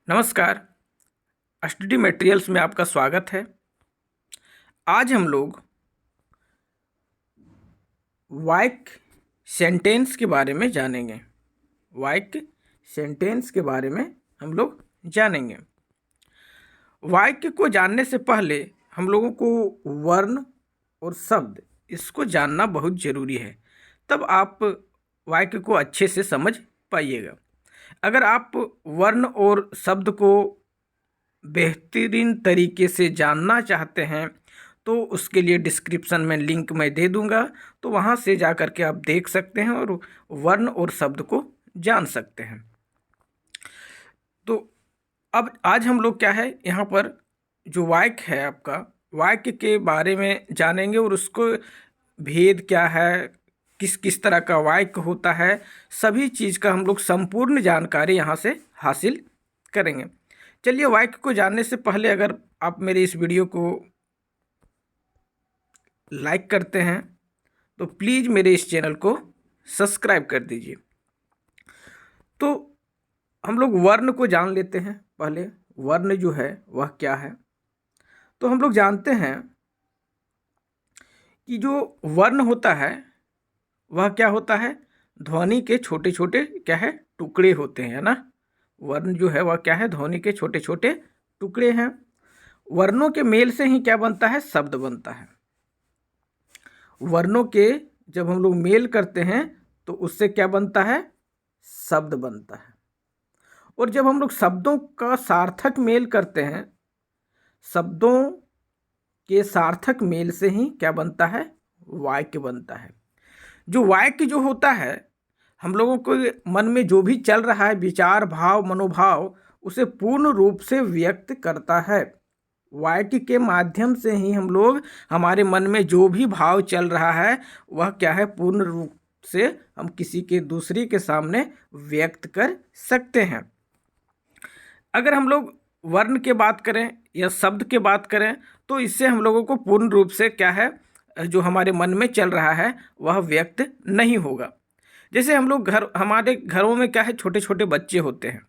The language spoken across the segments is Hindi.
नमस्कार। स्टडी मटेरियल्स में आपका स्वागत है। आज हम लोग वाक्य सेंटेंस के बारे में जानेंगे। वाक्य सेंटेंस के बारे में हम लोग जानेंगे। वाक्य को जानने से पहले हम लोगों को वर्ण और शब्द इसको जानना बहुत ज़रूरी है, तब आप वाक्य को अच्छे से समझ पाइएगा। अगर आप वर्ण और शब्द को बेहतरीन तरीके से जानना चाहते हैं तो उसके लिए डिस्क्रिप्शन में लिंक मैं दे दूंगा, तो वहाँ से जा कर के आप देख सकते हैं और वर्ण और शब्द को जान सकते हैं। तो अब आज हम लोग क्या है, यहाँ पर जो वाक्य है आपका, वाक्य के बारे में जानेंगे और उसको भेद क्या है, किस किस तरह का वाक्य होता है, सभी चीज़ का हम लोग संपूर्ण जानकारी यहाँ से हासिल करेंगे। चलिए, वाक्य को जानने से पहले अगर आप मेरे इस वीडियो को लाइक करते हैं तो प्लीज़ मेरे इस चैनल को सब्सक्राइब कर दीजिए। तो हम लोग वर्ण को जान लेते हैं। पहले वर्ण जो है वह क्या है, तो हम लोग जानते हैं कि जो वर्ण होता है वह क्या होता है, ध्वनि के छोटे छोटे क्या है, टुकड़े होते हैं ना। वर्ण जो है वह क्या है, ध्वनि के छोटे छोटे टुकड़े हैं। वर्णों के मेल से ही क्या बनता है, शब्द बनता है। वर्णों के जब हम लोग मेल करते हैं तो उससे क्या बनता है, शब्द बनता है। और जब हम लोग शब्दों का सार्थक मेल करते हैं, शब्दों के सार्थक मेल से ही क्या बनता है, वाक्य बनता है। जो वाक्य जो होता है, हम लोगों को मन में जो भी चल रहा है, विचार, भाव, मनोभाव, उसे पूर्ण रूप से व्यक्त करता है। वाक्य के माध्यम से ही हम लोग, हमारे मन में जो भी भाव चल रहा है वह क्या है, पूर्ण रूप से हम किसी के दूसरे के सामने व्यक्त कर सकते हैं। अगर हम लोग वर्ण के बात करें या शब्द के बात करें तो इससे हम लोगों को पूर्ण रूप से क्या है, जो हमारे मन में चल रहा है वह व्यक्त नहीं होगा। जैसे हम लोग हमारे घरों में क्या है, छोटे छोटे बच्चे होते हैं,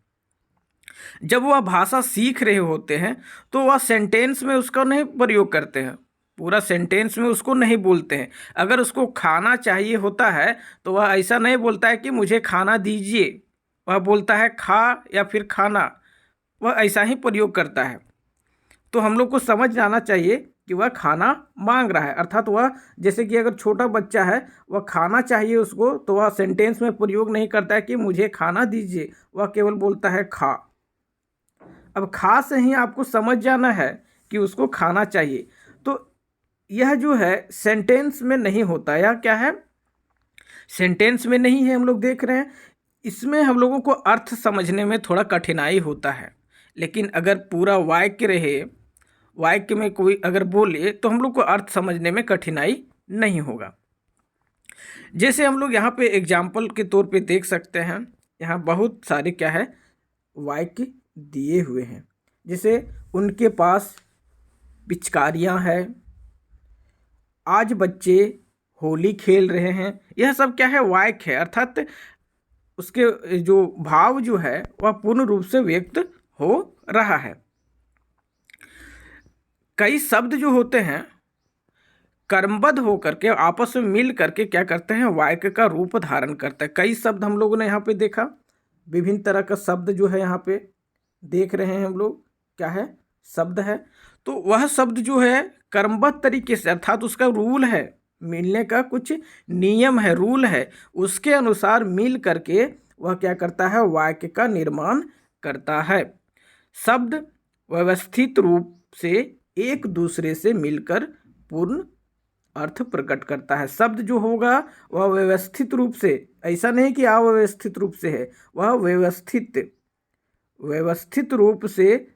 जब वह भाषा सीख रहे होते हैं तो वह सेंटेंस में उसका नहीं प्रयोग करते हैं, पूरा सेंटेंस में उसको नहीं बोलते हैं। अगर उसको खाना चाहिए होता है तो वह ऐसा नहीं बोलता है कि मुझे खाना दीजिए, वह बोलता है खा या फिर खाना, वह ऐसा ही प्रयोग करता है। तो हम लोग को समझ जाना चाहिए कि वह खाना मांग रहा है, अर्थात वह, जैसे कि अगर छोटा बच्चा है वह खाना चाहिए उसको, तो वह सेंटेंस में प्रयोग नहीं करता है कि मुझे खाना दीजिए, वह केवल बोलता है खा। अब खा से ही आपको समझ जाना है कि उसको खाना चाहिए। तो यह जो है सेंटेंस में नहीं होता, यह क्या है, सेंटेंस में नहीं है। हम लोग देख रहे हैं, इसमें हम लोगों को अर्थ समझने में थोड़ा कठिनाई होता है। लेकिन अगर पूरा वाक्य रहे, वाक्य में कोई अगर बोले तो हम लोग को अर्थ समझने में कठिनाई नहीं होगा। जैसे हम लोग यहाँ पे एग्जाम्पल के तौर पे देख सकते हैं, यहाँ बहुत सारे क्या है, वाक्य दिए हुए हैं। जैसे उनके पास पिचकारियाँ हैं, आज बच्चे होली खेल रहे हैं, यह सब क्या है, वाक्य है। अर्थात उसके जो भाव जो है वह पूर्ण रूप से व्यक्त हो रहा है। कई शब्द जो होते हैं कर्मबद्ध होकर के आपस में मिल करके क्या करते हैं, वाक्य का रूप धारण करते हैं। कई शब्द हम लोगों ने यहाँ पे देखा, विभिन्न तरह का शब्द जो है यहाँ पे देख रहे हैं हम लोग, क्या है, शब्द है। तो वह शब्द जो है कर्मबद्ध तरीके से, अर्थात उसका रूल है, मिलने का कुछ नियम है, रूल है, उसके अनुसार मिल करके वह क्या करता है, वाक्य का निर्माण करता है। शब्द व्यवस्थित रूप से एक दूसरे से मिलकर पूर्ण अर्थ प्रकट करता है। शब्द जो होगा वह व्यवस्थित रूप से, ऐसा नहीं कि अव्यवस्थित रूप से है, वह व्यवस्थित रूप से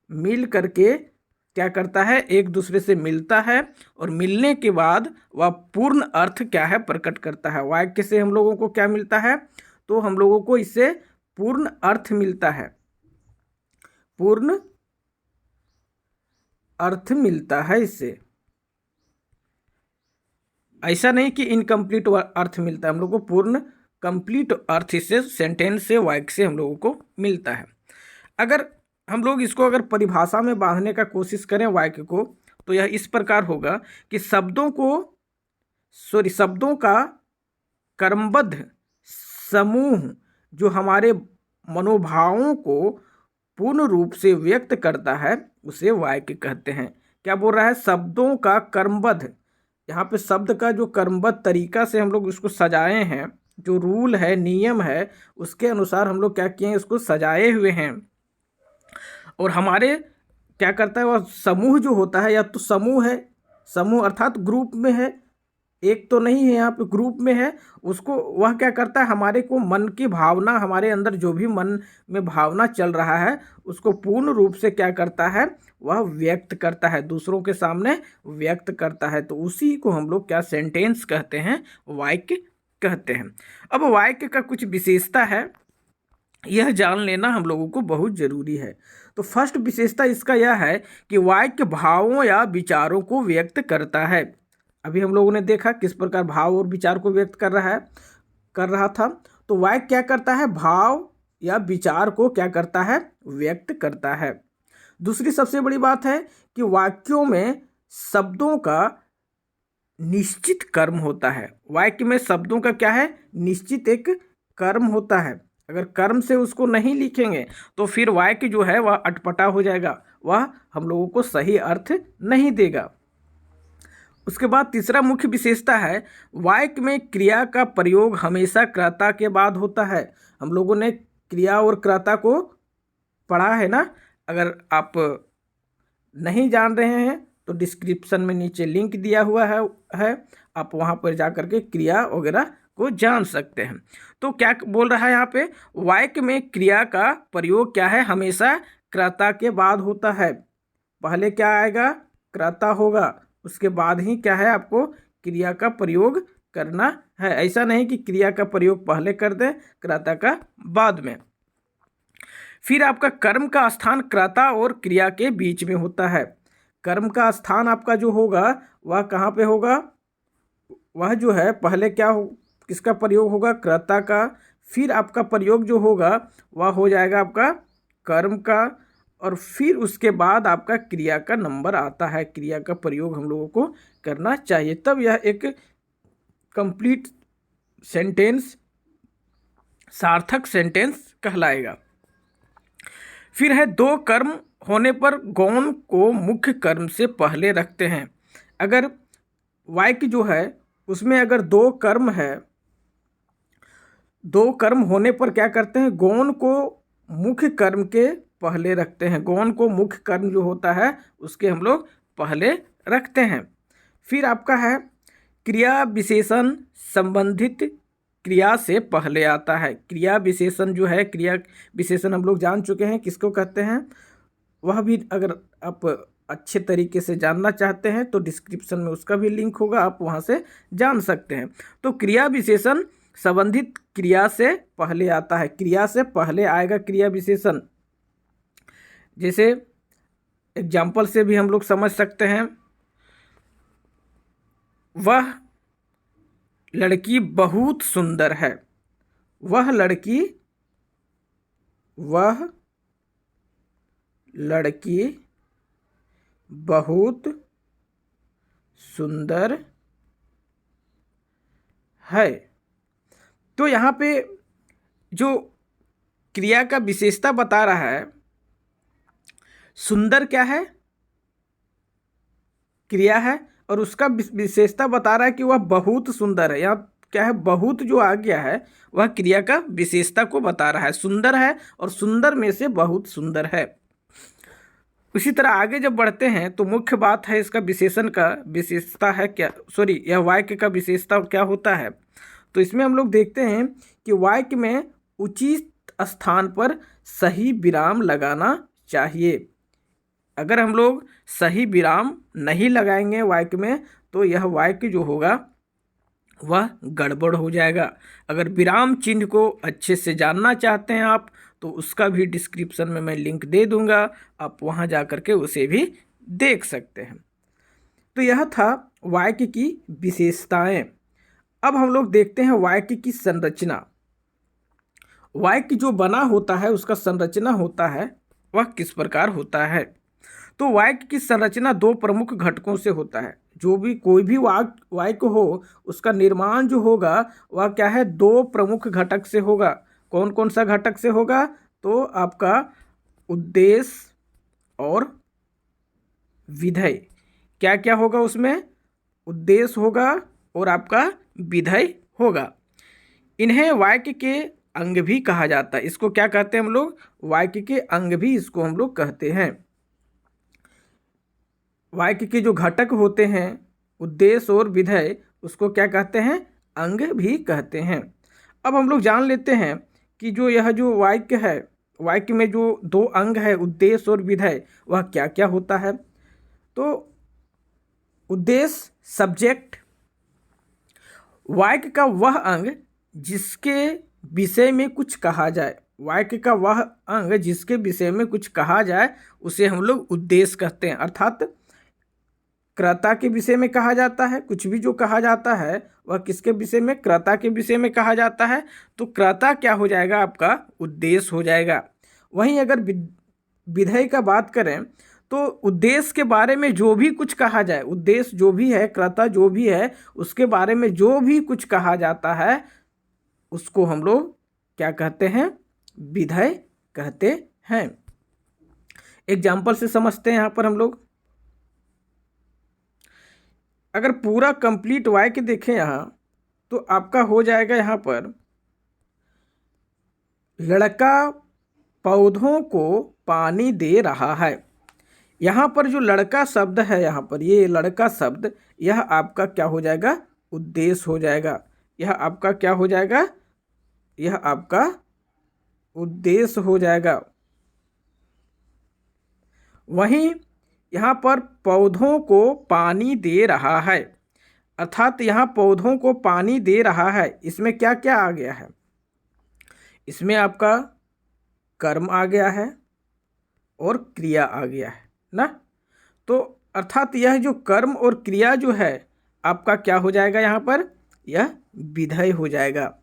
मिल करके क्या करता है, एक दूसरे से मिलता है, और मिलने के बाद वह पूर्ण अर्थ क्या है, प्रकट करता है। वाक्य से हम लोगों को क्या मिलता है, तो हम लोगों को इससे पूर्ण अर्थ मिलता है, पूर्ण अर्थ मिलता है इससे। ऐसा नहीं कि इनकम्प्लीट अर्थ मिलता है, हम लोग को पूर्ण कंप्लीट अर्थ इससे, सेंटेंस से, वाक्य से हम लोगों को मिलता है। अगर हम लोग इसको अगर परिभाषा में बांधने का कोशिश करें वाक्य को, तो यह इस प्रकार होगा कि शब्दों का क्रमबद्ध समूह जो हमारे मनोभावों को पूर्ण रूप से व्यक्त करता है उसे वाक्य कहते हैं। क्या बोल रहा है? शब्दों का क्रमबद्ध, यहाँ पे शब्द का जो क्रमबद्ध तरीका से हम लोग उसको सजाए हैं, जो रूल है, नियम है, उसके अनुसार हम लोग क्या किए हैं, उसको सजाए हुए हैं। और हमारे क्या करता है, वह समूह जो होता है, या तो समूह है, समूह अर्थात ग्रुप में है, एक तो नहीं है, यहाँ पे ग्रुप में है, उसको वह क्या करता है, हमारे को मन की भावना, हमारे अंदर जो भी मन में भावना चल रहा है उसको पूर्ण रूप से क्या करता है, वह व्यक्त करता है, दूसरों के सामने व्यक्त करता है। तो उसी को हम लोग क्या सेंटेंस कहते हैं, वाक्य कहते हैं। अब वाक्य का कुछ विशेषता है, यह जान लेना हम लोगों को बहुत जरूरी है। तो फर्स्ट विशेषता इसका यह है कि वाक्य भावों या विचारों को व्यक्त करता है। अभी हम लोगों ने देखा किस प्रकार भाव और विचार को व्यक्त कर रहा था। तो वाक्य क्या करता है, भाव या विचार को क्या करता है, व्यक्त करता है। दूसरी सबसे बड़ी बात है कि वाक्यों में शब्दों का निश्चित कर्म होता है। वाक्य में शब्दों का क्या है, निश्चित एक कर्म होता है। अगर कर्म से उसको नहीं लिखेंगे तो फिर वाक्य जो है वह अटपटा हो जाएगा, वह हम लोगों को सही अर्थ नहीं देगा। उसके बाद तीसरा मुख्य विशेषता है, वाक्य में क्रिया का प्रयोग हमेशा कर्ता के बाद होता है। हम लोगों ने क्रिया और कर्ता को पढ़ा है ना। अगर आप नहीं जान रहे हैं तो डिस्क्रिप्शन में नीचे लिंक दिया हुआ है, आप वहाँ पर जा करके क्रिया वगैरह को जान सकते हैं। तो क्या बोल रहा है यहाँ पे, वाक्य में क्रिया का प्रयोग क्या है, हमेशा कर्ता के बाद होता है। पहले क्या आएगा, कर्ता होगा, उसके बाद ही क्या है, आपको क्रिया का प्रयोग करना है। ऐसा नहीं कि क्रिया का प्रयोग पहले कर दें, कर्ता का बाद में। फिर आपका कर्म का स्थान कर्ता और क्रिया के बीच में होता है। कर्म का स्थान आपका जो होगा वह कहाँ पे होगा, वह जो है पहले किसका प्रयोग होगा, कर्ता का। फिर आपका प्रयोग जो होगा वह हो जाएगा आपका कर्म का, और फिर उसके बाद आपका क्रिया का नंबर आता है। क्रिया का प्रयोग हम लोगों को करना चाहिए, तब यह एक कंप्लीट सेंटेंस, सार्थक सेंटेंस कहलाएगा। फिर है, दो कर्म होने पर गौण को मुख्य कर्म से पहले रखते हैं। अगर वाक्य जो है उसमें अगर दो कर्म है, दो कर्म होने पर क्या करते हैं, गौण को मुख्य कर्म के पहले रखते हैं। गौण को मुख्य कर्म जो होता है उसके हम लोग पहले रखते हैं। फिर आपका है, क्रिया विशेषण संबंधित क्रिया से पहले आता है। क्रिया विशेषण जो है, क्रिया विशेषण हम लोग जान चुके हैं किसको कहते हैं, वह भी अगर आप अच्छे तरीके से जानना चाहते हैं तो डिस्क्रिप्शन में उसका भी लिंक होगा, आप वहां से जान सकते हैं। तो क्रिया विशेषण संबंधित क्रिया से पहले आता है, क्रिया से पहले आएगा क्रिया विशेषण। जैसे एग्जाम्पल से भी हम लोग समझ सकते हैं, वह लड़की बहुत सुंदर है। वह लड़की बहुत सुंदर है। तो यहाँ पे जो क्रिया का विशेषता बता रहा है, सुंदर क्या है, क्रिया है, और उसका विशेषता बता रहा है कि वह बहुत सुंदर है। यहाँ क्या है, बहुत जो आ गया है वह क्रिया का विशेषता को बता रहा है। सुंदर है और सुंदर में से बहुत सुंदर है। उसी तरह आगे जब बढ़ते हैं तो मुख्य बात है इसका विशेषण का विशेषता है क्या, यह वाक्य का विशेषता क्या होता है। तो इसमें हम लोग देखते हैं कि वाक्य में उचित स्थान पर सही विराम लगाना चाहिए। अगर हम लोग सही विराम नहीं लगाएंगे वाक्य में तो यह वाक्य जो होगा वह गड़बड़ हो जाएगा। अगर विराम चिन्ह को अच्छे से जानना चाहते हैं आप तो उसका भी डिस्क्रिप्शन में मैं लिंक दे दूंगा, आप वहां जा करके उसे भी देख सकते हैं। तो यह था वाक्य की विशेषताएं। अब हम लोग देखते हैं वाक्य की संरचना। वाक्य जो बना होता है उसका संरचना होता है वह किस प्रकार होता है। तो वाक्य की संरचना दो प्रमुख घटकों से होता है। जो भी कोई भी वाक्य हो उसका निर्माण जो होगा वह क्या है, दो प्रमुख घटक से होगा। कौन कौन सा घटक से होगा, तो आपका उद्देश्य और विधेय। क्या क्या होगा उसमें, उद्देश्य होगा और आपका विधेय होगा। इन्हें वाक्य के अंग भी कहा जाता है। इसको क्या कहते हैं हम लोग, वाक्य के अंग भी इसको हम लोग कहते हैं। वाक्य के जो घटक होते हैं उद्देश्य और विधेय, उसको क्या कहते हैं, अंग भी कहते हैं। अब हम लोग जान लेते हैं कि जो यह जो वाक्य है, वाक्य में जो दो अंग है उद्देश्य और विधेय, वह क्या क्या होता है। तो उद्देश्य सब्जेक्ट, वाक्य का वह अंग जिसके विषय में कुछ कहा जाए। वाक्य का वह अंग जिसके विषय में कुछ कहा जाए उसे हम लोग उद्देश्य कहते हैं। अर्थात कर्ता के विषय में कहा जाता है, कुछ भी जो कहा जाता है वह किसके विषय में, कर्ता के विषय में कहा जाता है। तो कर्ता क्या हो जाएगा, आपका उद्देश्य हो जाएगा। वहीं अगर विधेय का बात करें तो उद्देश्य के बारे में जो भी कुछ कहा जाए, उद्देश्य जो भी है, कर्ता जो भी है, उसके बारे में जो भी कुछ कहा जाता है उसको हम लोग क्या कहते हैं, विधेय कहते हैं। एग्जाम्पल से समझते हैं यहाँ पर हम लोग। अगर पूरा कंप्लीट वाक्य देखें यहाँ तो आपका हो जाएगा यहाँ पर, लड़का पौधों को पानी दे रहा है। यहाँ पर जो लड़का शब्द है, यहाँ पर ये लड़का शब्द, यह आपका क्या हो जाएगा, उद्देश्य हो जाएगा। यह आपका क्या हो जाएगा, यह आपका उद्देश्य हो जाएगा। वहीं यहाँ पर पौधों को पानी दे रहा है, अर्थात यहाँ पौधों को पानी दे रहा है, इसमें क्या क्या आ गया है, इसमें आपका कर्म आ गया है और क्रिया आ गया है ना। तो अर्थात यह जो कर्म और क्रिया जो है आपका क्या हो जाएगा, यहाँ पर यह विधेय हो जाएगा,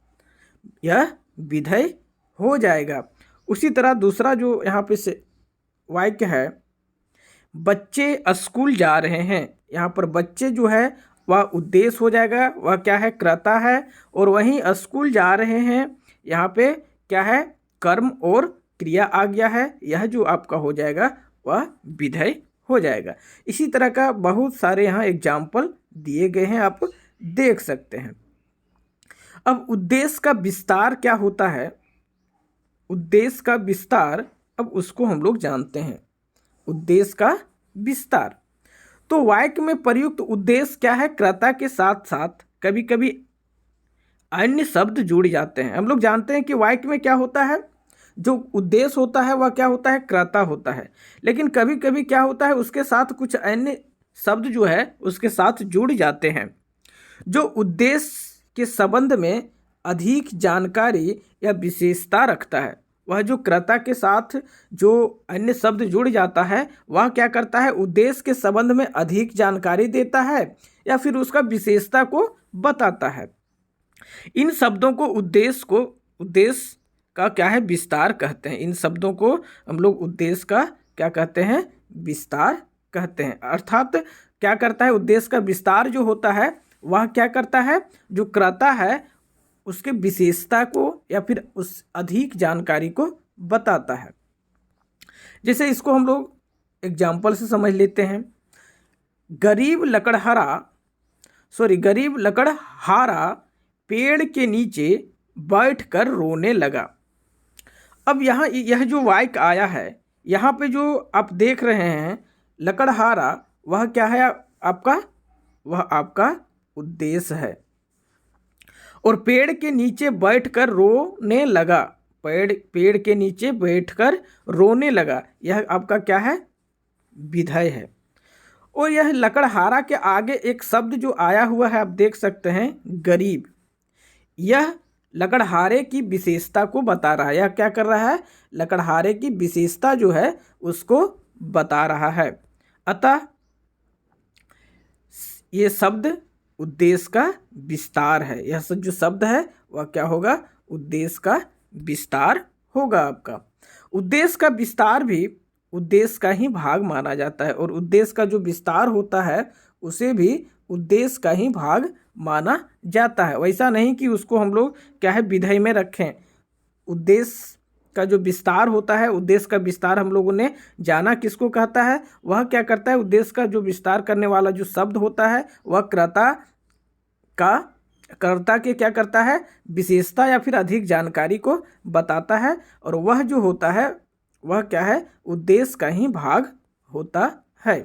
यह विधेय हो जाएगा। उसी तरह दूसरा जो यहाँ पे से वाक्य है, बच्चे स्कूल जा रहे हैं। यहाँ पर बच्चे जो है वह उद्देश्य हो जाएगा, वह क्या है, कर्ता है। और वहीं स्कूल जा रहे हैं, यहाँ पे क्या है, कर्म और क्रिया आ गया है, यह जो आपका हो जाएगा वह विधेय हो जाएगा। इसी तरह का बहुत सारे यहाँ एग्जाम्पल दिए गए हैं, आप देख सकते हैं। अब उद्देश्य का विस्तार क्या होता है, उद्देश्य का विस्तार, अब उसको हम लोग जानते हैं। उद्देश्य का विस्तार, तो वाक्य में प्रयुक्त उद्देश्य क्या है, कर्ता के साथ साथ कभी कभी अन्य शब्द जुड़ जाते हैं। हम लोग जानते हैं कि वाक्य में क्या होता है, जो उद्देश्य होता है वह क्या होता है, कर्ता होता है। लेकिन कभी कभी क्या होता है, उसके साथ कुछ अन्य शब्द जो है उसके साथ जुड़ जाते हैं, जो उद्देश्य के संबंध में अधिक जानकारी या विशेषता रखता है। वह जो कर्ता के साथ जो अन्य शब्द जुड़ जाता है वह क्या करता है, उद्देश्य के संबंध में अधिक जानकारी देता है या फिर उसका विशेषता को बताता है। इन शब्दों को उद्देश्य का क्या है, विस्तार कहते हैं। इन शब्दों को हम लोग उद्देश्य का क्या कहते हैं, विस्तार कहते हैं। अर्थात क्या करता है, उद्देश्य का विस्तार जो होता है वह क्या करता है, जो कर्ता है उसके विशेषता को या फिर उस अधिक जानकारी को बताता है। जैसे इसको हम लोग एग्जाम्पल से समझ लेते हैं। गरीब लकड़हारा पेड़ के नीचे बैठकर रोने लगा। अब यहाँ यह जो वाक्य आया है, यहाँ पे जो आप देख रहे हैं लकड़हारा, वह क्या है आपका, वह आपका उद्देश्य है। और पेड़ के नीचे बैठकर रोने लगा, पेड़ के नीचे बैठकर रोने लगा, यह आपका क्या है, विधेय है। और यह लकड़हारा के आगे एक शब्द जो आया हुआ है आप देख सकते हैं, गरीब, यह लकड़हारे की विशेषता को बता रहा है। यह क्या कर रहा है, लकड़हारे की विशेषता जो है उसको बता रहा है। अतः ये शब्द उद्देश्य का विस्तार है। यह जो शब्द है वह क्या होगा, उद्देश्य का विस्तार होगा आपका। उद्देश्य का विस्तार भी उद्देश्य का ही भाग माना जाता है, और उद्देश्य का जो विस्तार होता है उसे भी उद्देश्य का ही भाग माना जाता है। वैसा नहीं कि उसको हम लोग क्या है विधेय में रखें। उद्देश्य का जो विस्तार होता है, उद्देश्य का विस्तार हम लोगों ने जाना किसको कहता है, वह क्या करता है, उद्देश्य का जो विस्तार करने वाला जो शब्द होता है वह कर्ता के क्या करता है, विशेषता या फिर अधिक जानकारी को बताता है, और वह जो होता है वह क्या है, उद्देश्य का ही भाग होता है।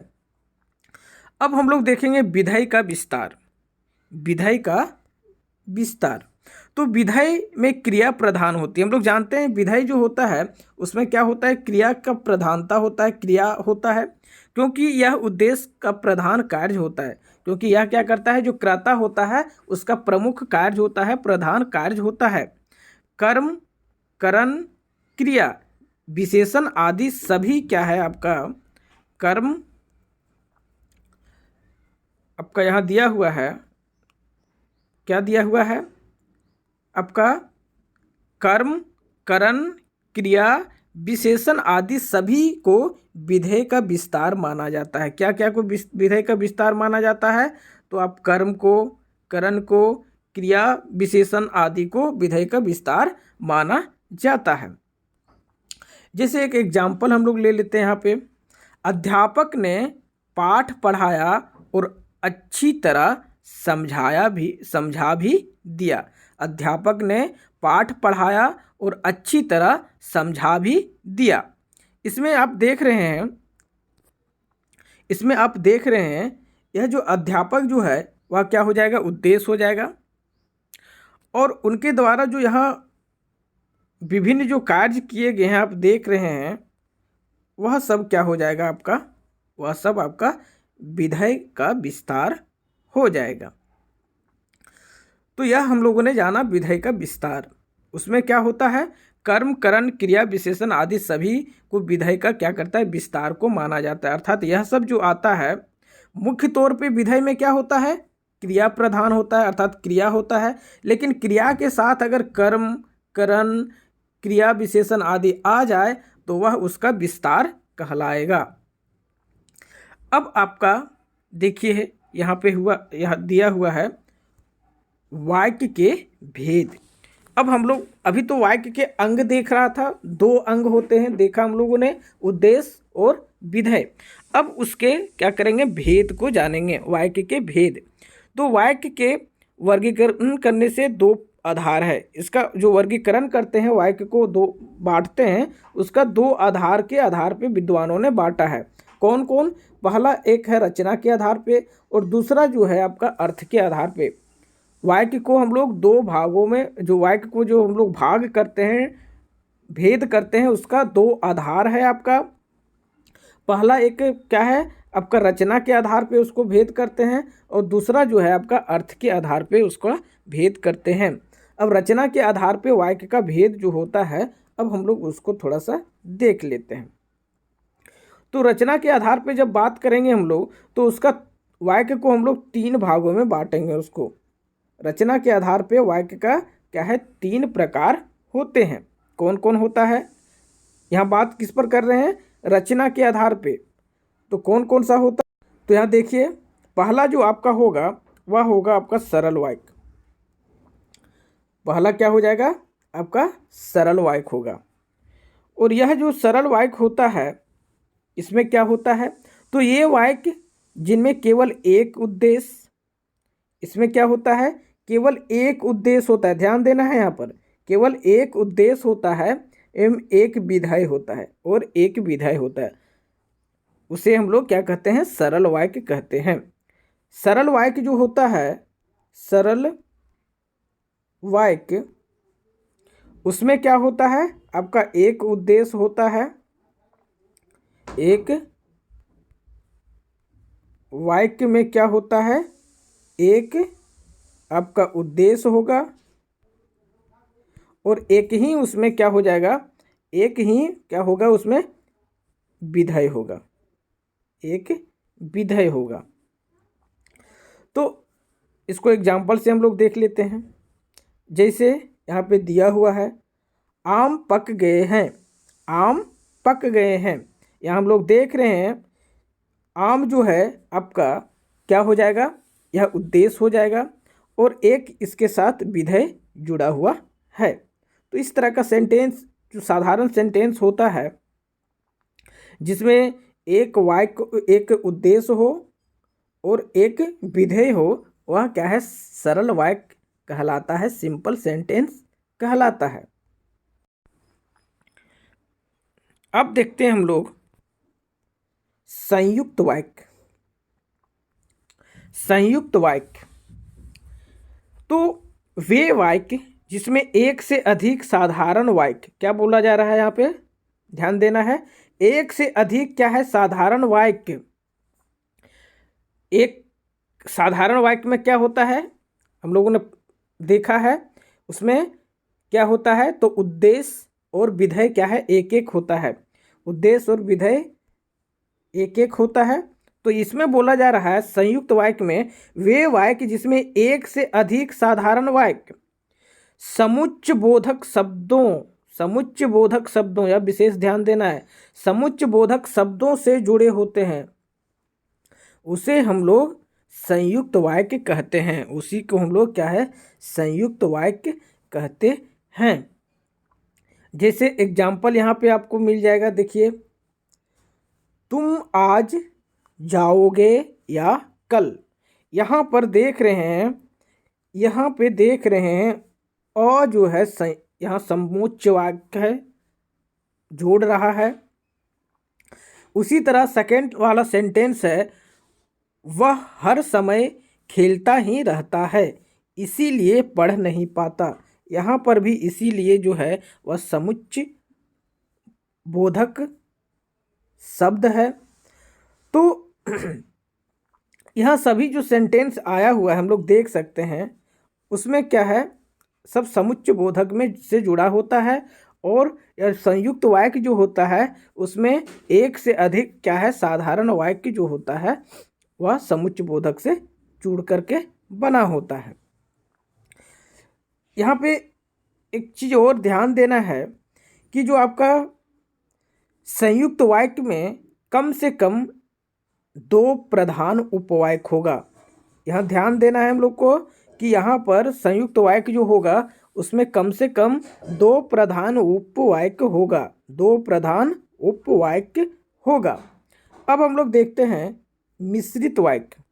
अब हम लोग देखेंगे विधेय का विस्तार। विधेय का विस्तार, तो विधेय में क्रिया प्रधान होती है। हम लोग जानते हैं विधेय जो होता है उसमें क्या होता है, क्रिया का प्रधानता होता है, क्रिया होता है, क्योंकि यह उद्देश्य का प्रधान कार्य होता है। क्योंकि यह क्या करता है, जो कर्ता होता है उसका प्रमुख कार्य होता है, प्रधान कार्य होता है। कर्म, करण, क्रिया, विशेषण आदि सभी क्या है आपका, कर्म आपका यहाँ दिया हुआ है, क्या दिया हुआ है आपका, कर्म, करण, क्रिया, विशेषण आदि सभी को विधेय का विस्तार माना जाता है। क्या क्या को विधेय का विस्तार माना जाता है, तो आप कर्म को, करण को, क्रिया, विशेषण आदि को विधेय का विस्तार माना जाता है। जैसे एक एग्जाम्पल हम लोग ले लेते हैं यहाँ पे, अध्यापक ने पाठ पढ़ाया और अच्छी तरह समझा भी दिया। अध्यापक ने पाठ पढ़ाया और अच्छी तरह समझा भी दिया। इसमें आप देख रहे हैं यह जो अध्यापक जो है वह क्या हो जाएगा, उद्देश्य हो जाएगा, और उनके द्वारा जो यहाँ विभिन्न जो कार्य किए गए हैं आप देख रहे हैं वह सब क्या हो जाएगा आपका, वह सब आपका विधेय का विस्तार हो जाएगा। तो यह हम लोगों ने जाना विधेय का विस्तार। उसमें क्या होता है, कर्म, करण, क्रिया, विशेषण आदि सभी को विधेय का क्या करता है, विस्तार को माना जाता है। अर्थात यह सब जो आता है मुख्य तौर पे विधेय में क्या होता है, क्रिया प्रधान होता है, अर्थात क्रिया होता है। लेकिन क्रिया के साथ अगर कर्म, करण, क्रिया, विशेषण आदि आ जाए तो वह उसका विस्तार कहलाएगा। अब आपका देखिए यहाँ पे यह दिया हुआ है वाक्य के भेद। अब हम लोग अभी तो वाक्य के अंग देख रहा था, दो अंग होते हैं देखा हम लोगों ने, उद्देश्य और विधेय। अब उसके क्या करेंगे, भेद को जानेंगे, वाक्य के भेद। तो वाक्य के वर्गीकरण करने से दो आधार है। इसका जो वर्गीकरण करते हैं, वाक्य को दो बांटते हैं, उसका दो आधार के आधार पे विद्वानों ने बांटा है। कौन कौन, पहला एक है रचना के आधार पे और दूसरा जो है आपका अर्थ के आधार पे। वाक्य को हम लोग दो भागों में, जो वाक्य को जो हम लोग भाग करते हैं, भेद करते हैं, उसका दो आधार है आपका। पहला एक क्या है आपका, रचना के आधार पे उसको भेद करते हैं, और दूसरा जो है आपका अर्थ के आधार पे उसका भेद करते हैं। अब रचना के आधार पे वाक्य का भेद जो होता है, अब हम लोग उसको थोड़ा सा देख लेते हैं। तो रचना के आधार पे जब बात करेंगे हम लोग, तो उसका वाक्य को हम लोग तीन भागों में बांटेंगे। उसको रचना के आधार पे वाक्य का क्या है, तीन प्रकार होते हैं। कौन कौन होता है, यहाँ बात किस पर कर रहे हैं, रचना के आधार पे। तो कौन कौन सा होता है, तो यहाँ देखिए पहला जो आपका होगा वह होगा आपका सरल वाक्य। पहला क्या हो जाएगा आपका, सरल वाक्य होगा। और यह जो सरल वाक्य होता है इसमें क्या होता है, तो ये वाक्य जिनमें केवल एक उद्देश्य, इसमें क्या होता है, केवल एक उद्देश्य होता है। ध्यान देना है यहाँ पर, केवल एक उद्देश्य होता है एवं एक विधेय होता है, और एक विधेय होता है, उसे हम लोग क्या कहते हैं, सरल वाक्य कहते हैं। सरल वाक्य जो होता है, सरल वाक्य, उसमें क्या होता है आपका, एक उद्देश्य होता है, एक वाक्य में क्या होता है, एक आपका उद्देश्य होगा, और एक ही उसमें क्या हो जाएगा, एक ही क्या होगा उसमें विधेय होगा, एक विधेय होगा। तो इसको एग्जाम्पल से हम लोग देख लेते हैं। जैसे यहाँ पे दिया हुआ है, आम पक गए हैं, आम पक गए हैं। यहाँ हम लोग देख रहे हैं आम जो है आपका क्या हो जाएगा, यह उद्देश्य हो जाएगा और एक इसके साथ विधेय जुड़ा हुआ है। तो इस तरह का सेंटेंस जो साधारण सेंटेंस होता है जिसमें एक वाक्य एक उद्देश्य हो और एक विधेय हो, वह क्या है, सरल वाक्य कहलाता है, सिंपल सेंटेंस कहलाता है। अब देखते हैं हम लोग संयुक्त वाक्य। संयुक्त वाक्य तो वे वाक्य जिसमें एक से अधिक साधारण वाक्य, क्या बोला जा रहा है यहाँ पे, ध्यान देना है, एक से अधिक क्या है, साधारण वाक्य। एक साधारण वाक्य में क्या होता है, हम लोगों ने देखा है, उसमें क्या होता है, तो उद्देश्य और विधेय क्या है, एक एक होता है। उद्देश्य और विधेय एक एक होता है। तो इसमें बोला जा रहा है संयुक्त वाक्य में वे वाक्य जिसमें एक से अधिक साधारण वाक्य समुच्चय बोधक शब्दों, समुच्चय बोधक शब्दों, या विशेष ध्यान देना है, समुच्चय बोधक शब्दों से जुड़े होते हैं, उसे हम लोग संयुक्त वाक्य कहते हैं। उसी को हम लोग क्या है, संयुक्त वाक्य कहते हैं। जैसे एग्जाम्पल यहाँ पे आपको मिल जाएगा, देखिए, तुम आज जाओगे या कल। यहाँ पर देख रहे हैं, यहाँ पे देख रहे हैं और जो है यहाँ समुच्चय वाक्य है, जोड़ रहा है। उसी तरह सेकंड वाला सेंटेंस है, वह हर समय खेलता ही रहता है इसीलिए पढ़ नहीं पाता। यहाँ पर भी इसीलिए जो है वह समुच्चय बोधक शब्द है। तो यहाँ सभी जो सेंटेंस आया हुआ है हम लोग देख सकते हैं, उसमें क्या है, सब समुच्चय बोधक में से जुड़ा होता है। और संयुक्त वाक्य जो होता है उसमें एक से अधिक क्या है, साधारण वाक्य जो होता है वह समुच्चय बोधक से जुड़ करके बना होता है। यहाँ पे एक चीज़ और ध्यान देना है कि जो आपका संयुक्त वाक्य में कम से कम 2 प्रधान उपवाक्य होगा। यहाँ ध्यान देना है हम लोग को कि यहाँ पर संयुक्त वाक्य जो होगा उसमें कम से कम 2 प्रधान उपवाक्य होगा, 2 प्रधान उपवाक्य होगा। अब हम लोग देखते हैं मिश्रित वाक्य।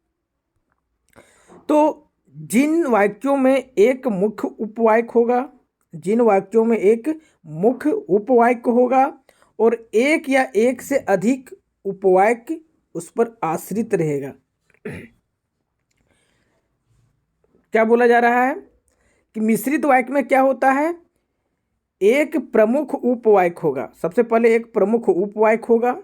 तो जिन वाक्यों में एक मुख्य उपवाक्य होगा, जिन वाक्यों में एक मुख्य उपवाक्य होगा और एक या एक से अधिक उपवाक्य उस पर आश्रित रहेगा। क्या बोला जा रहा है कि मिश्रित वाक्य में क्या होता है, एक प्रमुख उपवाक्य होगा। सबसे पहले एक प्रमुख उपवाक्य होगा,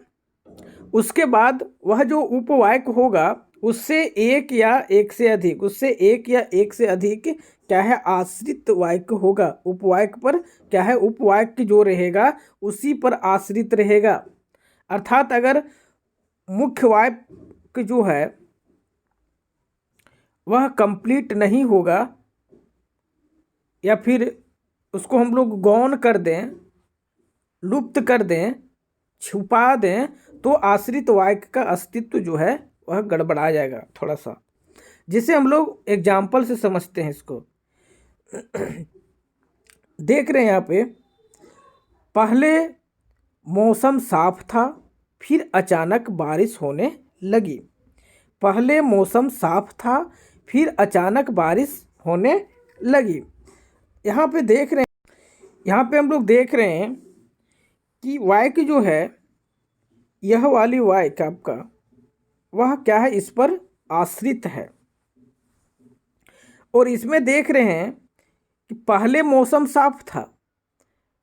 उसके बाद वह जो उपवाक्य होगा उससे एक या एक से अधिक, उससे एक या एक से अधिक क्या है, आश्रित वाक्य होगा। उपवाक्य पर क्या है, उपवाक्य जो रहेगा उसी पर आश्रित रहेगा। अर्थात अगर मुख्य वाक्य जो है वह कंप्लीट नहीं होगा या फिर उसको हम लोग गौण कर दें, लुप्त कर दें, छुपा दें, तो आश्रित वाक्य का अस्तित्व जो है वह गड़बड़ा जाएगा थोड़ा सा। जिसे हम लोग एग्जाम्पल से समझते हैं इसको। देख रहे हैं यहाँ पे, पहले मौसम साफ था फिर अचानक बारिश होने लगी। पहले मौसम साफ था फिर अचानक बारिश होने लगी। यहाँ पे देख रहे हैं, यहाँ पे हम लोग देख रहे हैं कि वाक्य जो है, यह वाली वाक्य आपका वह क्या है, इस पर आश्रित है। और इसमें देख रहे हैं कि पहले मौसम साफ था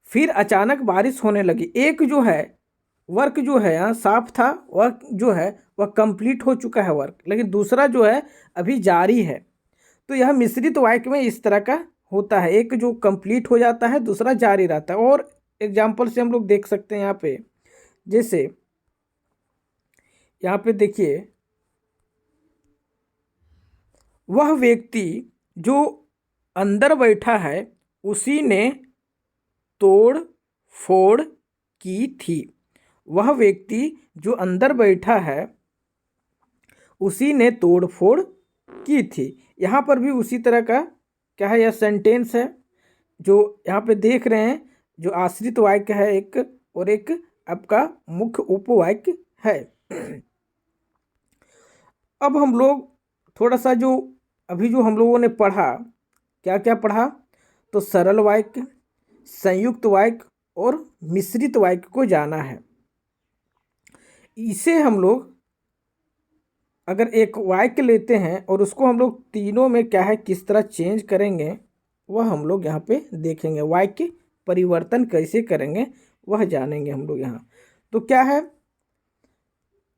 फिर अचानक बारिश होने लगी। एक जो है वर्क जो है यहाँ साफ था, वर्क जो है वह कंप्लीट हो चुका है वर्क, लेकिन दूसरा जो है अभी जारी है। तो यह मिश्रित वाक्य में इस तरह का होता है, एक जो कंप्लीट हो जाता है दूसरा जारी रहता है। और एग्जाम्पल से हम लोग देख सकते हैं यहाँ पे, जैसे यहाँ पे देखिए, वह व्यक्ति जो अंदर बैठा है उसी ने तोड़ फोड़ की थी। वह व्यक्ति जो अंदर बैठा है उसी ने तोड़फोड़ की थी। यहाँ पर भी उसी तरह का क्या है, यह सेंटेंस है जो यहाँ पे देख रहे हैं, जो आश्रित वाक्य है एक, और एक आपका मुख्य उपवाक्य है। अब हम लोग थोड़ा सा जो अभी जो हम लोगों ने पढ़ा, क्या क्या पढ़ा, तो सरल वाक्य, संयुक्त वाक्य और मिश्रित वाक्य को जाना है। इसे हम लोग अगर एक वाक्य लेते हैं और उसको हम लोग तीनों में क्या है किस तरह चेंज करेंगे वह हम लोग यहाँ पे देखेंगे। वाक्य परिवर्तन कैसे करेंगे वह जानेंगे हम लोग यहाँ। तो क्या है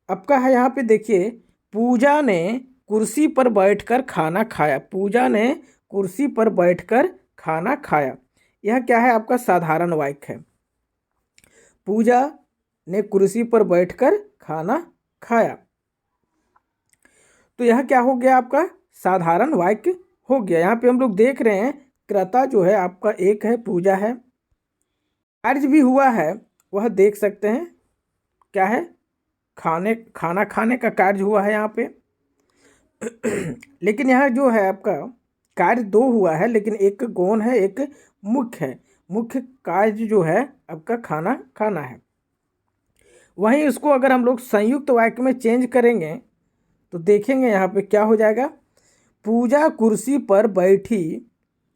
आपका है यहाँ पे देखिए, पूजा ने कुर्सी पर बैठकर खाना खाया। पूजा ने कुर्सी पर बैठकर खाना खाया, यह क्या है आपका साधारण वाक्य है। पूजा ने कुर्सी पर बैठकर खाना खाया, तो यह क्या हो गया आपका साधारण वाक्य हो गया। यहाँ पे हम लोग देख रहे हैं कर्ता जो है आपका एक है, पूजा है। कार्य भी हुआ है, वह देख सकते हैं क्या है, खाना खाने का कार्य हुआ है यहाँ पे। लेकिन यहाँ जो है आपका कार्य दो हुआ है, लेकिन एक गौण है एक मुख्य है। मुख्य कार्य जो है आपका खाना खाना है। वहीं इसको अगर हम लोग संयुक्त वाक्य में चेंज करेंगे तो देखेंगे यहाँ पे क्या हो जाएगा, पूजा कुर्सी पर बैठी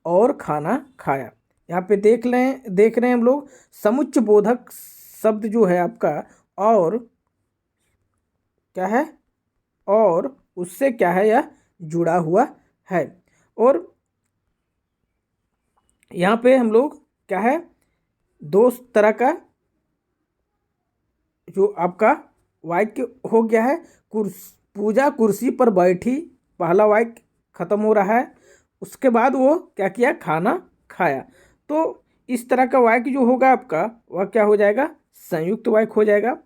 और खाना खाया। यहाँ पे देख रहे हैं हम लोग समुच्चय बोधक शब्द जो है आपका और क्या है, और उससे क्या है यह जुड़ा हुआ है। और यहाँ पे हम लोग क्या है, दो तरह का जो आपका वाक्य हो गया है। पूजा कुर्सी पर बैठी, पहला वाक्य खत्म हो रहा है, उसके बाद वो क्या किया, खाना खाया। तो इस तरह का वाक्य जो होगा आपका वह क्या हो जाएगा, संयुक्त वाक्य हो जाएगा।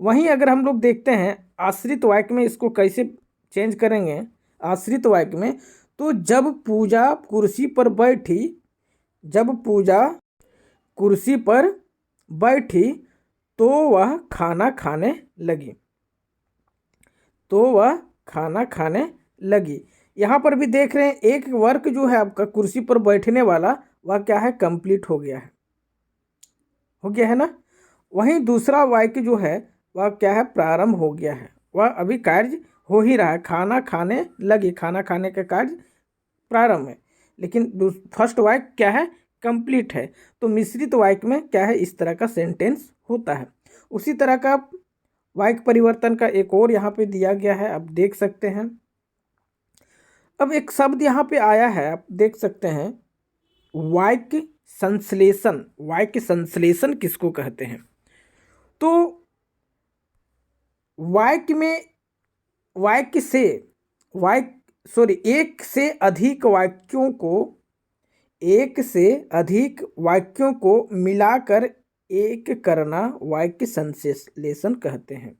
वहीं अगर हम लोग देखते हैं आश्रित वाक्य में इसको कैसे चेंज करेंगे, आश्रित वाक्य में तो जब पूजा कुर्सी पर बैठी, जब पूजा कुर्सी पर बैठी तो वह खाना खाने लगी, तो वह खाना खाने लगी। यहाँ पर भी देख रहे हैं एक वर्क जो है आपका कुर्सी पर बैठने वाला वह क्या है, कंप्लीट हो गया है ना। वहीं दूसरा वाक्य जो है वह क्या है, प्रारंभ हो गया है, वह अभी कार्य हो ही रहा है, खाना खाने लगी, खाना खाने का कार्य प्रारंभ है, लेकिन फर्स्ट वाक्य क्या है, कंप्लीट है। तो मिश्रित वाक्य में क्या है, इस तरह का सेंटेंस होता है। उसी तरह का वाक्य परिवर्तन का एक और यहाँ पे दिया गया है, आप देख सकते हैं। अब एक शब्द यहाँ पे आया है, आप देख सकते हैं वाक्य संश्लेषण। वाक्य संश्लेषण किसको कहते हैं, तो वाक्य में एक से अधिक वाक्यों को मिलाकर एक करना वाक्य संश्लेषण कहते हैं।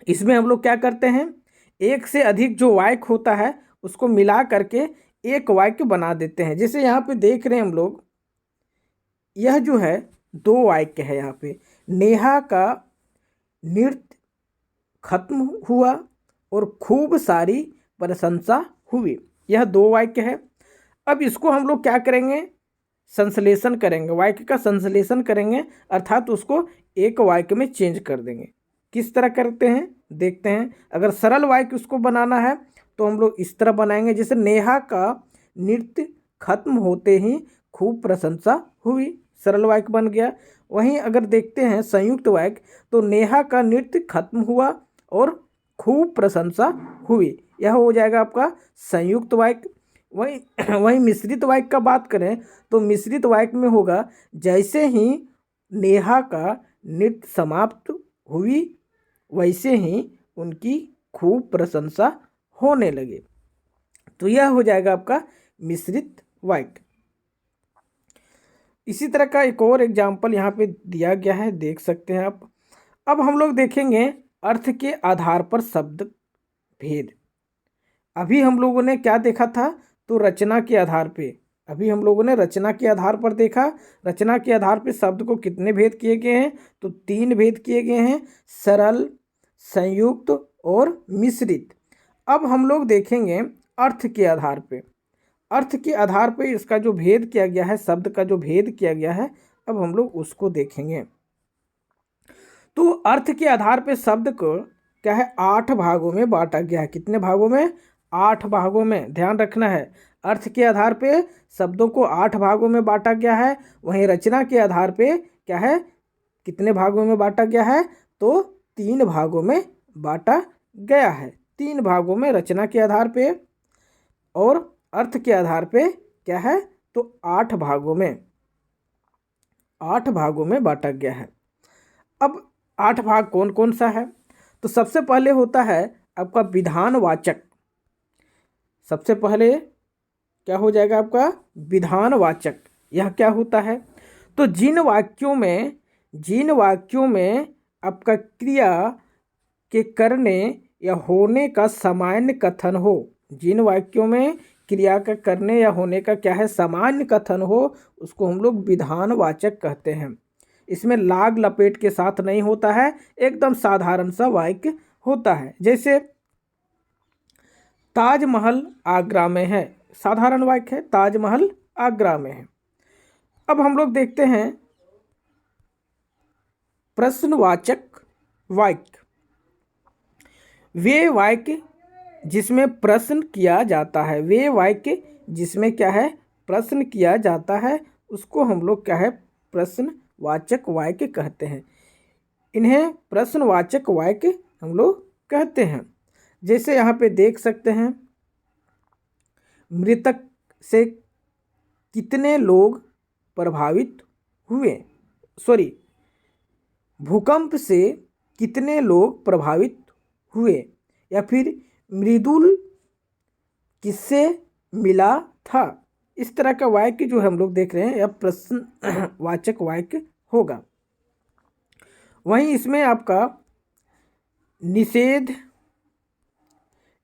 इसमें हम लोग क्या करते हैं, एक से अधिक जो वाक्य होता है उसको मिला करके एक वाक्य बना देते हैं। जैसे यहाँ पे देख रहे हैं हम लोग, यह जो है दो वाक्य है। यहाँ पे नेहा का नृत्य खत्म हुआ और खूब सारी प्रशंसा हुई, यह दो वाक्य है। अब इसको हम लोग क्या करेंगे, संश्लेषण करेंगे, वाक्य का संश्लेषण करेंगे, अर्थात उसको एक वाक्य में चेंज कर देंगे। किस तरह करते हैं देखते हैं। अगर सरल वाक्य उसको बनाना है तो हम लोग इस तरह बनाएंगे, जैसे नेहा का नृत्य खत्म होते ही खूब प्रशंसा हुई, सरल वाक्य बन गया। वहीं अगर देखते हैं संयुक्त वाक्य, तो नेहा का नृत्य खत्म हुआ और खूब प्रशंसा हुई, यह हो जाएगा आपका संयुक्त वाक्य। वहीं मिश्रित वाक्य का बात करें तो मिश्रित वाक्य में होगा, जैसे ही नेहा का नृत्य समाप्त हुई वैसे ही उनकी खूब प्रशंसा होने लगी, तो यह हो जाएगा आपका मिश्रित वाक्य। इसी तरह का एक और एग्जाम्पल यहाँ पे दिया गया है, देख सकते हैं आप। अब हम लोग देखेंगे अर्थ के आधार पर शब्द भेद। अभी हम लोगों ने क्या देखा था, तो रचना के आधार पे, अभी हम लोगों ने रचना के आधार पर देखा। रचना के आधार पर शब्द को कितने भेद किए गए हैं, तो 3 भेद किए गए हैं, सरल, संयुक्त और मिश्रित। अब हम लोग देखेंगे अर्थ के आधार पे। अर्थ के आधार पे इसका जो भेद किया गया है, शब्द का जो भेद किया गया है, अब हम लोग उसको देखेंगे। तो अर्थ के आधार पे शब्द को क्या है, 8 भागों में बांटा गया है। कितने भागों में, 8 भागों में। ध्यान रखना है, अर्थ के आधार पे शब्दों को 8 भागों में बांटा गया है। वहीं रचना के आधार पे क्या है, कितने भागों में बांटा गया है, तो 3 भागों में बांटा गया है। 3 भागों में रचना के आधार पे, और अर्थ के आधार पे क्या है, तो 8 भागों में, 8 भागों में बांटा गया है। अब 8 भाग कौन कौन सा है, तो सबसे पहले होता है आपका विधानवाचक। सबसे पहले क्या हो जाएगा आपका, विधानवाचक। यह क्या होता है, तो जिन वाक्यों में आपका क्रिया के करने या होने का सामान्य कथन हो, जिन वाक्यों में क्रिया का करने या होने का क्या है, सामान्य कथन हो, उसको हम लोग विधानवाचक कहते हैं। इसमें लाग लपेट के साथ नहीं होता है, एकदम साधारण सा वाक्य होता है। जैसे ताजमहल आगरा में है, साधारण वाक्य है, ताजमहल आगरा में है। अब हम लोग देखते हैं प्रश्नवाचक वाक्य। वे वाक्य जिसमें प्रश्न किया जाता है, वे वाक्य जिसमें क्या है, प्रश्न किया जाता है, उसको हम लोग क्या है, प्रश्नवाचक वाक्य कहते हैं। इन्हें प्रश्नवाचक वाक्य हम लोग कहते हैं। जैसे यहाँ पे देख सकते हैं, मृतक से कितने लोग प्रभावित हुए, सॉरी, भूकंप से कितने लोग प्रभावित हुए, या फिर मृदुल किससे मिला था। इस तरह का वाक्य जो हम लोग देख रहे हैं, यह प्रश्नवाचक वाक्य होगा। वहीं इसमें आपका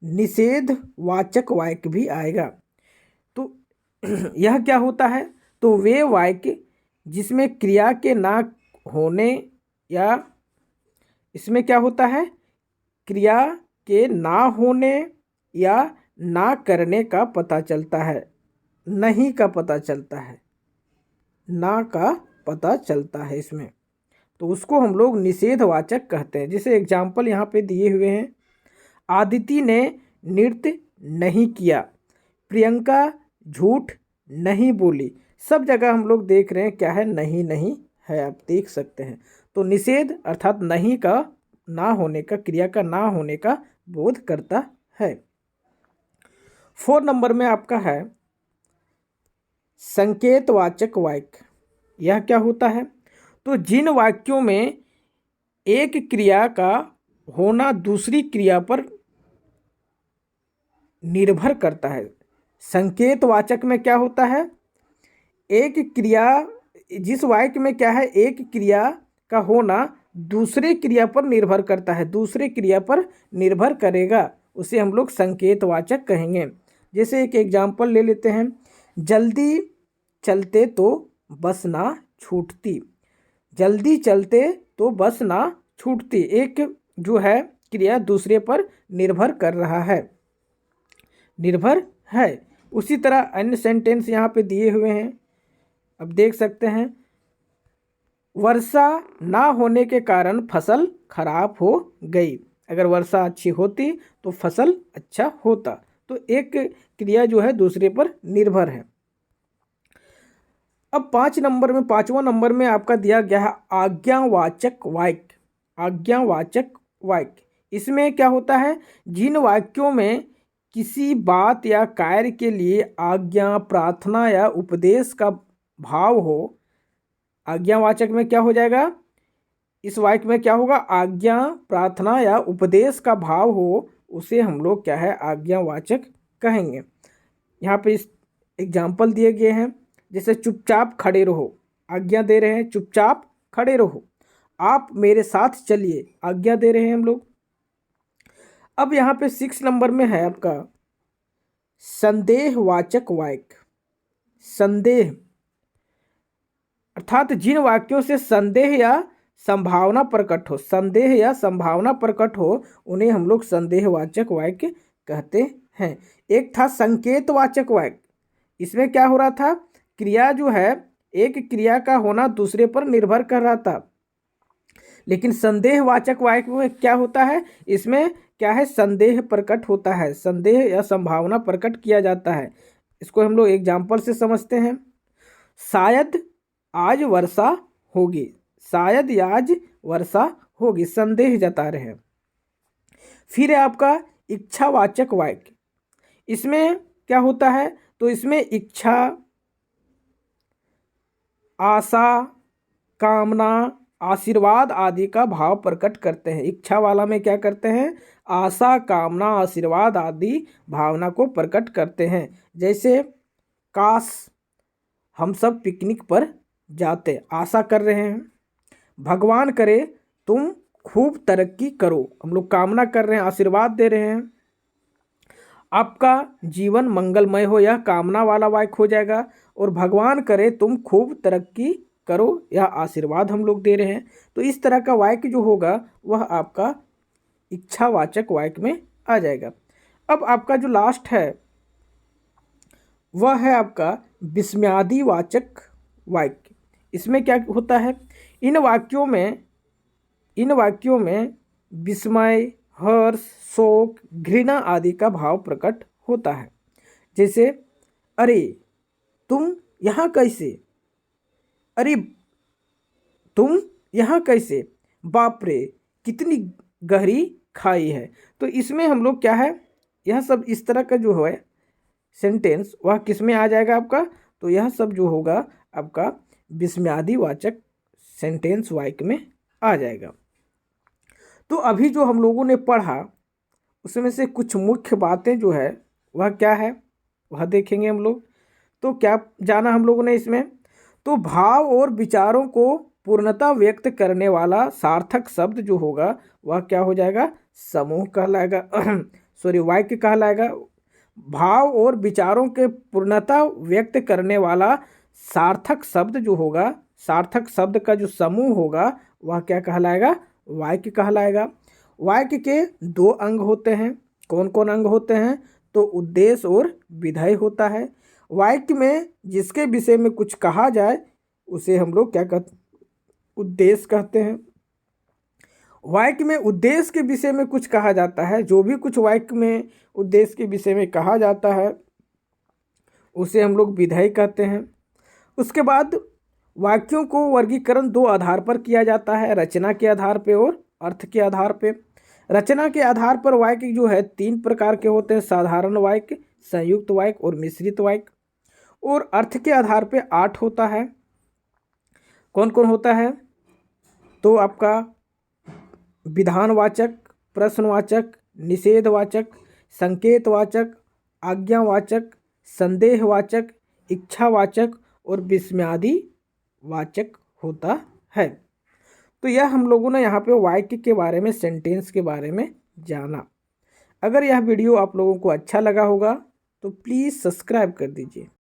निषेधवाचक वाक्य भी आएगा। तो यह क्या होता है, तो वे वाक्य जिसमें क्रिया के ना होने, या इसमें क्या होता है, क्रिया के ना होने या ना करने का पता चलता है, नहीं का पता चलता है, ना का पता चलता है इसमें, तो उसको हम लोग निषेधवाचक कहते हैं। जैसे एग्जाम्पल यहाँ पे दिए हुए हैं, आदिति ने नृत्य नहीं किया, प्रियंका झूठ नहीं बोली। सब जगह हम लोग देख रहे हैं क्या है, नहीं नहीं है, आप देख सकते हैं। तो निषेध अर्थात नहीं का, ना होने का, क्रिया का ना होने का बोध करता है। 4 नंबर में आपका है संकेतवाचक वाक्य। यह क्या होता है, तो जिन वाक्यों में एक क्रिया का होना दूसरी क्रिया पर निर्भर करता है। संकेतवाचक में क्या होता है, एक क्रिया, जिस वाक्य में क्या है, एक क्रिया का होना दूसरे क्रिया पर निर्भर करता है, दूसरे क्रिया पर निर्भर करेगा, उसे हम लोग संकेतवाचक कहेंगे। जैसे एक एग्जाम्पल ले लेते हैं, जल्दी चलते तो बस ना छूटती, जल्दी चलते तो बस ना छूटती। एक जो है क्रिया दूसरे पर निर्भर कर रहा है, निर्भर है। उसी तरह अन्य सेंटेंस यहाँ पे दिए हुए हैं, अब देख सकते हैं, वर्षा ना होने के कारण फसल खराब हो गई। अगर वर्षा अच्छी होती तो फसल अच्छा होता। तो एक क्रिया जो है दूसरे पर निर्भर है। अब 5वां नंबर में आपका दिया गया है आज्ञावाचक वाक्य। आज्ञावाचक वाक्य, इसमें क्या होता है, जिन वाक्यों में किसी बात या कार्य के लिए आज्ञा, प्रार्थना या उपदेश का भाव हो। आज्ञावाचक में क्या हो जाएगा, इस वाक्य में क्या होगा, आज्ञा, प्रार्थना या उपदेश का भाव हो, उसे हम लोग क्या है, आज्ञावाचक कहेंगे। यहाँ पे इस एग्जाम्पल दिए गए हैं, जैसे चुपचाप खड़े रहो, आज्ञा दे रहे हैं, चुपचाप खड़े रहो। आप मेरे साथ चलिए, आज्ञा दे रहे हैं हम लोग। अब यहाँ पे 6 नंबर में है आपका संदेहवाचक वाक्य। संदेह, अर्थात जिन वाक्यों से संदेह या संभावना प्रकट हो, संदेह या संभावना प्रकट हो, उन्हें हम लोग संदेहवाचक वाक्य कहते हैं। एक था संकेतवाचक वाक्य, इसमें क्या हो रहा था, क्रिया जो है एक क्रिया का होना दूसरे पर निर्भर कर रहा था। लेकिन संदेहवाचक वाक्य में क्या होता है, इसमें क्या है, संदेह प्रकट होता है, संदेह या संभावना प्रकट किया जाता है। इसको हम लोग एग्जाम्पल से समझते हैं। शायद आज वर्षा होगी, शायद आज वर्षा होगी, संदेह जता रहे हैं। फिर है आपका इच्छावाचक वाक्य, इसमें क्या होता है, तो इसमें इच्छा, आशा, कामना, आशीर्वाद आदि का भाव प्रकट करते हैं। इच्छा वाला में क्या करते हैं, आशा, कामना, आशीर्वाद आदि भावना को प्रकट करते हैं। जैसे काश हम सब पिकनिक पर जाते, आशा कर रहे हैं। भगवान करे तुम खूब तरक्की करो, हम लोग कामना कर रहे हैं, आशीर्वाद दे रहे हैं। आपका जीवन मंगलमय हो, यह कामना वाला वाक्य हो जाएगा। और भगवान करे तुम खूब तरक्की करो, यह आशीर्वाद हम लोग दे रहे हैं। तो इस तरह का वाक्य जो होगा वह आपका इच्छावाचक वाक्य में आ जाएगा। अब आपका जो लास्ट है वह है आपका विस्मयादिवाचक वाक्य। इसमें क्या होता है, इन वाक्यों में विस्मय, हर्ष, शोक, घृणा आदि का भाव प्रकट होता है। जैसे अरे तुम यहाँ कैसे, अरे तुम यहाँ कैसे, बाप रे कितनी गहरी खाई है। तो इसमें हम लोग क्या है, यह सब इस तरह का जो है सेंटेंस वह किस में आ जाएगा आपका, तो यह सब जो होगा आपका विस्मयादिवाचक सेंटेंस वाक्य में आ जाएगा। तो अभी जो हम लोगों ने पढ़ा उसमें से कुछ मुख्य बातें जो है वह क्या है वह देखेंगे हम लोग। तो क्या जाना हम लोगों ने इसमें, तो भाव और विचारों को पूर्णता व्यक्त करने वाला सार्थक शब्द जो होगा वह क्या हो जाएगा, समूह कहलाएगा वाक्य कहलाएगा। भाव और विचारों के पूर्णता व्यक्त करने वाला सार्थक शब्द जो होगा, सार्थक शब्द का जो समूह होगा वह क्या कहलाएगा, वाक्य कहलाएगा। वाक्य के दो अंग होते हैं, कौन कौन अंग होते हैं, तो उद्देश्य और विधेय होता है। वाक्य में जिसके विषय में कुछ कहा जाए उसे हम लोग क्या कहते, उद्देश्य कहते हैं। वाक्य में उद्देश्य के विषय में कुछ कहा जाता है, जो भी कुछ वाक्य में उद्देश्य के विषय में कहा जाता है उसे हम लोग विधेय कहते हैं। उसके बाद वाक्यों को वर्गीकरण दो आधार पर किया जाता है, रचना के आधार पे और अर्थ के आधार पे। रचना के आधार पर वाक्य जो है तीन प्रकार के होते हैं, साधारण वाक्य, संयुक्त वाक्य और मिश्रित वाक्य। और अर्थ के आधार पे 8 होता है। कौन कौन होता है, तो आपका विधानवाचक, प्रश्नवाचक, निषेधवाचक, संकेतवाचक, आज्ञावाचक, संदेहवाचक, इच्छावाचक और विस्मयादिवाचक होता है। तो यह हम लोगों ने यहाँ पे वाक्य के बारे में, सेंटेंस के बारे में जाना। अगर यह वीडियो आप लोगों को अच्छा लगा होगा तो प्लीज़ सब्सक्राइब कर दीजिए।